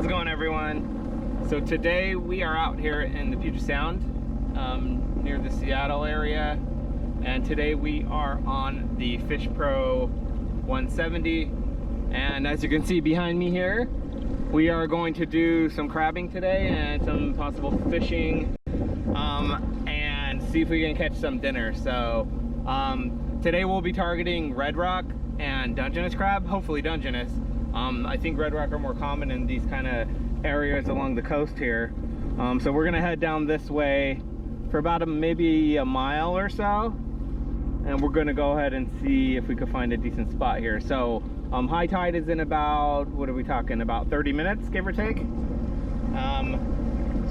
How's it going, everyone? So today we are out here in the Puget Sound, near the Seattle area, and today we are on the Fish Pro 170, and as you can see behind me here, we are going to do some crabbing today and some possible fishing, and see if we can catch some dinner. So today we'll be targeting red rock and Dungeness crab, hopefully Dungeness. I think red rock are more common in these kind of areas along the coast here. So we're gonna head down this way for about maybe a mile or so, and we're gonna go ahead and see if we could find a decent spot here. So high tide is in about, what are we talking, about 30 minutes, give or take.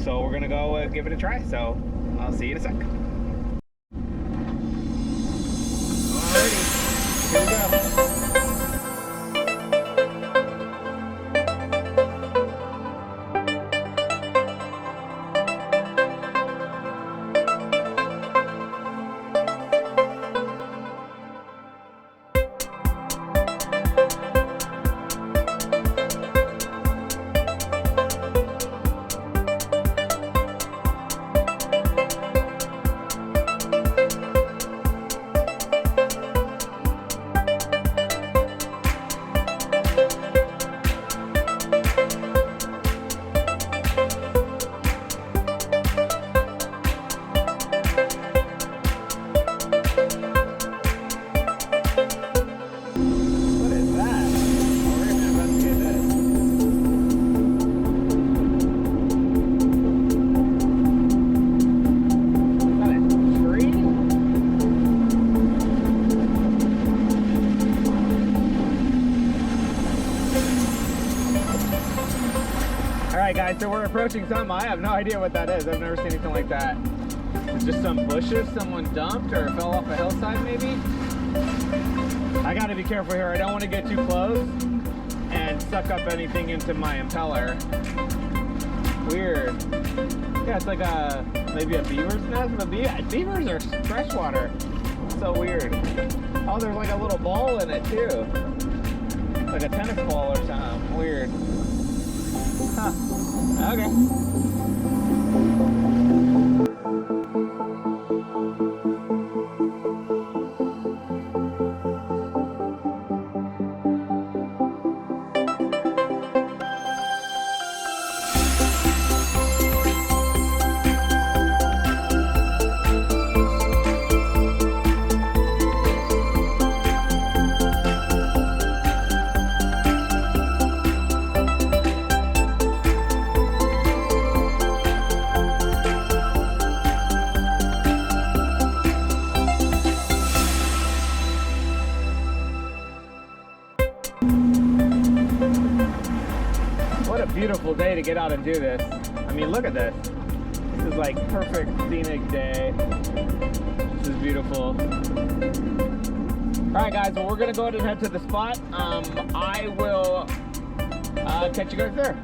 So we're gonna go give it a try. So I'll see you in a sec. Alrighty, here we go. Alright guys, so we're approaching something. I have no idea what that is. I've never seen anything like that. It's just some bushes someone dumped or fell off a hillside maybe. I gotta be careful here. I don't want to get too close and suck up anything into my impeller. Weird. Yeah, it's like maybe a beaver's nest, but beavers are freshwater. So weird. Oh, there's like a little ball in it too. Like a tennis ball or something. Weird. Huh. Okay. Beautiful day to get out and do this. I mean, look at this. This is like perfect scenic day. This is beautiful. All right, guys. Well, we're gonna go ahead and head to the spot. I will catch you guys there.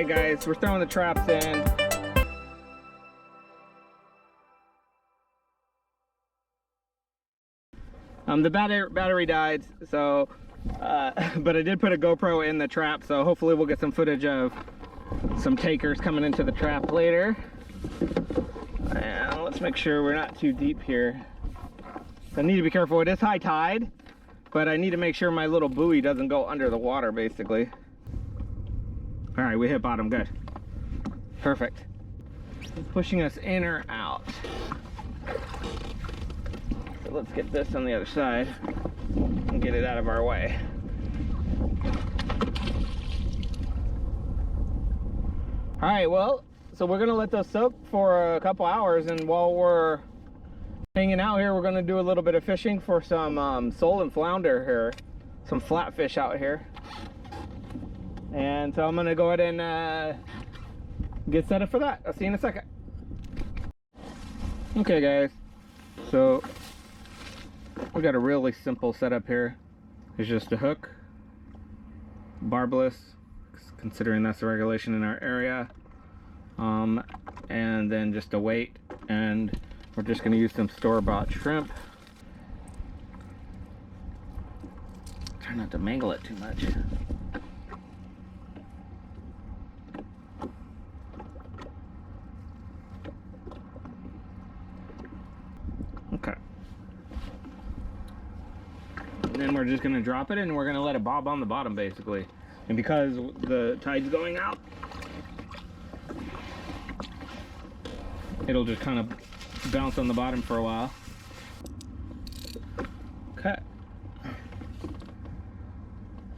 Guys, we're throwing the traps in. The battery died, so but I did put a GoPro in the trap, so hopefully we'll get some footage of some takers coming into the trap later. And let's make sure we're not too deep here. I need to be careful. It is high tide, but I need to make sure my little buoy doesn't go under the water, basically. All right, we hit bottom, good. Perfect. It's pushing us in or out. So let's get this on the other side and get it out of our way. All right, well, so we're gonna let those soak for a couple hours, and while we're hanging out here, we're gonna do a little bit of fishing for some sole and flounder here, some flatfish out here. And so I'm gonna go ahead and get set up for that. I'll see you in a second. Okay guys, so we got a really simple setup here. It's just a hook, barbless, considering that's the regulation in our area, and then just a weight, and we're just going to use some store-bought shrimp. Try not to mangle it too much. Okay. And then we're just going to drop it, and we're going to let it bob on the bottom basically. And because the tide's going out, it'll just kind of bounce on the bottom for a while. Okay.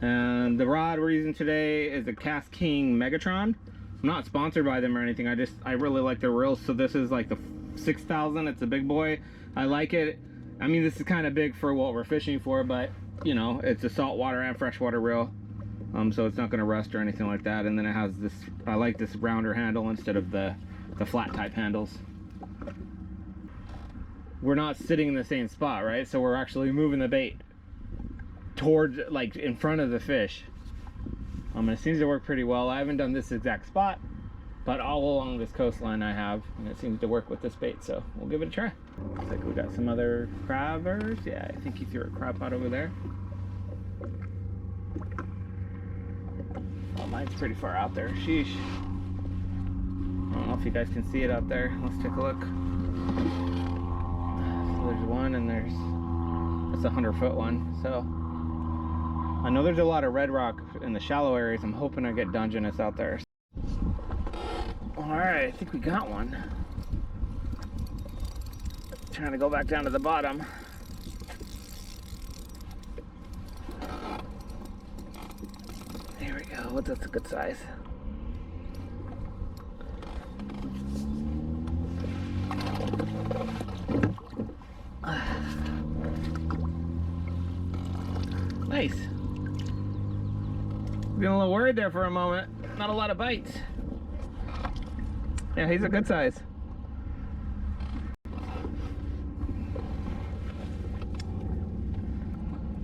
And the rod we're using today is a KastKing Megatron. I'm not sponsored by them or anything. I really like their reels. So this is like the 6,000. It's a big boy. I like it. I mean, this is kind of big for what we're fishing for, but you know, it's a saltwater and freshwater reel. So it's not going to rust or anything like that. And then it has this, I like this rounder handle instead of the flat type handles. We're not sitting in the same spot, right? So we're actually moving the bait towards, like, in front of the fish. And it seems to work pretty well. I haven't done this exact spot, but all along this coastline I have, and it seems to work with this bait, so we'll give it a try. Looks like we got some other crabbers. Yeah, I think he threw a crab pot over there. Oh, mine's pretty far out there. Sheesh. I don't know if you guys can see it out there. Let's take a look. So there's one, and that's a 100-foot one. So I know there's a lot of red rock in the shallow areas. I'm hoping I get Dungeness out there. All right, I think we got one. Trying to go back down to the bottom. There we go. That's a good size. Nice. Getting a little worried there for a moment. Not a lot of bites. Yeah, he's a good size.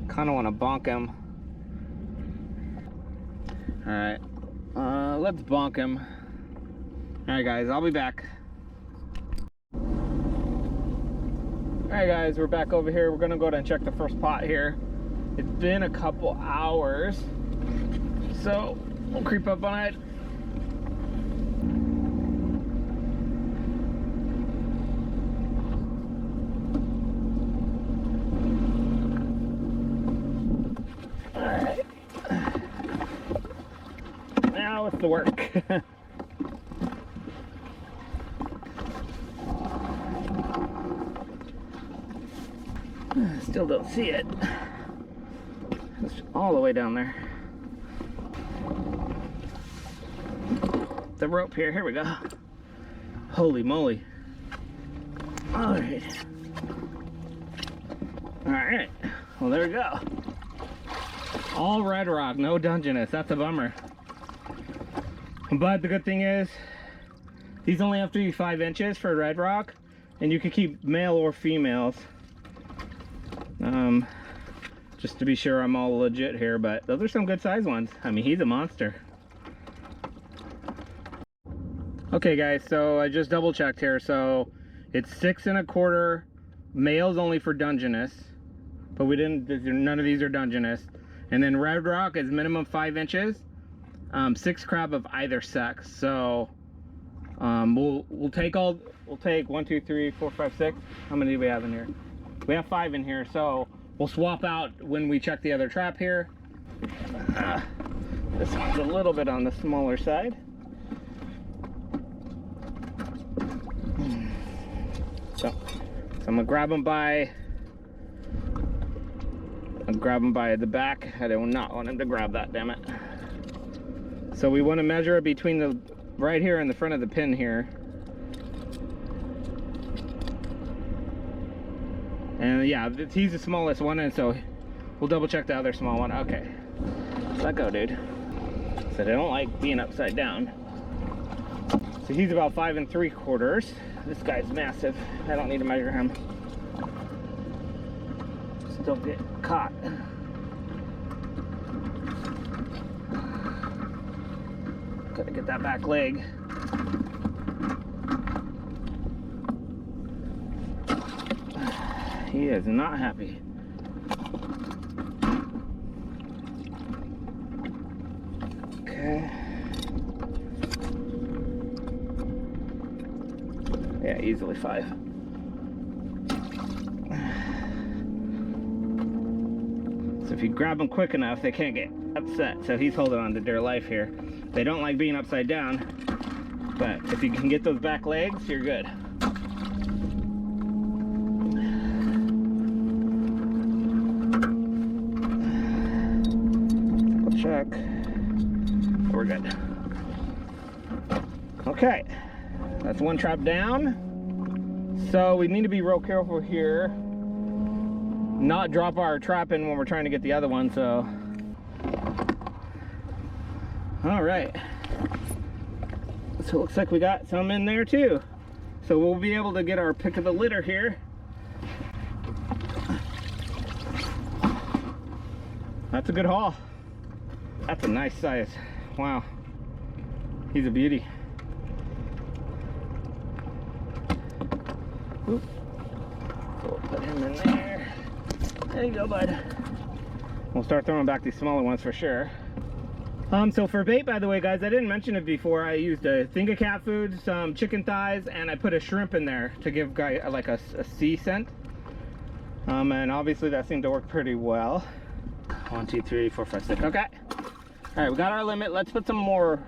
Kind of want to bonk him. All right, let's bonk him. All right, guys, I'll be back. All right, guys, we're back over here. We're gonna go ahead and check the first pot here. It's been a couple hours, so we'll creep up on it. All right. Now it's the work. Still don't see it. It's all the way down there. The rope here we go. Holy moly. All right. All right, well, there we go. All red rock, no Dungeness. That's a bummer. But the good thing is, these only have to be 5 inches for red rock, and you can keep male or females. Just to be sure I'm all legit here, but those are some good size ones. I mean, he's a monster. Okay guys, so I just double checked here. So it's 6 1/4 males only for Dungeness, but we didn't, none of these are Dungeness. And then red rock is minimum 5 inches, 6 crab of either sex. So we'll take 1, 2, 3, 4, 5, 6. How many do we have in here? We have 5 in here, so we'll swap out when we check the other trap here. This one's a little bit on the smaller side. So I'm gonna grab them by the back. I do not want him to grab that, damn it. So we want to measure it between right here in the front of the pin here. And yeah, he's the smallest one, and so we'll double check the other small one. Okay, let go, dude. So they don't like being upside down. So he's about 5 3/4. This guy's massive. I don't need to measure him. Just don't get caught. Gotta get that back leg. He is not happy. Okay. Yeah, easily 5. So if you grab them quick enough, they can't get upset. So he's holding on to dear life here. They don't like being upside down, but if you can get those back legs, you're good. Double check. We're good. Okay, that's one trap down. So we need to be real careful here, not drop our trap in when we're trying to get the other one. So all right, so it looks like we got some in there too, so we'll be able to get our pick of the litter here. That's a good haul. That's a nice size. Wow, he's a beauty. Oop. So we'll put him in there. There you go, bud. We'll start throwing back these smaller ones for sure. So for bait, by the way, guys, I didn't mention it before. I used a thing of cat food, some chicken thighs, and I put a shrimp in there to give guy like a sea scent. And obviously that seemed to work pretty well. 1, 2, 3, 4, 5, 6. Okay. All right, we got our limit. Let's put some more.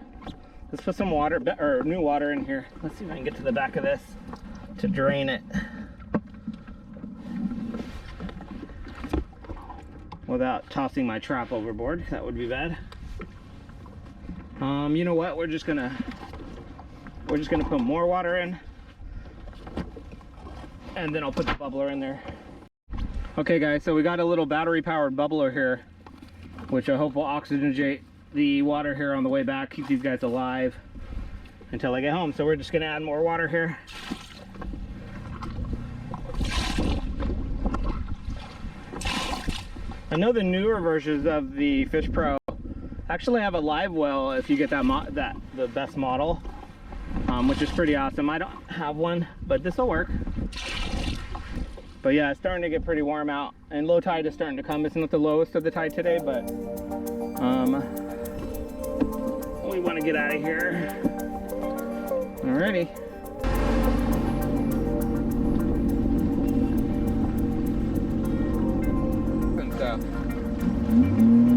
Let's put some water or new water in here. Let's see if I can get to the back of this to drain it without tossing my trap overboard. That would be bad. You know what? We're just gonna put more water in, and then I'll put the bubbler in there. Okay, guys. So we got a little battery-powered bubbler here, which I hope will oxygenate the water here on the way back, keep these guys alive until I get home. So we're just gonna add more water here. I know the newer versions of the Fish Pro actually have a live well if you get the best model, which is pretty awesome. I don't have one, but this will work. But yeah, it's starting to get pretty warm out, and low tide is starting to come. It's not the lowest of the tide today, but we want to get out of here. Alrighty. And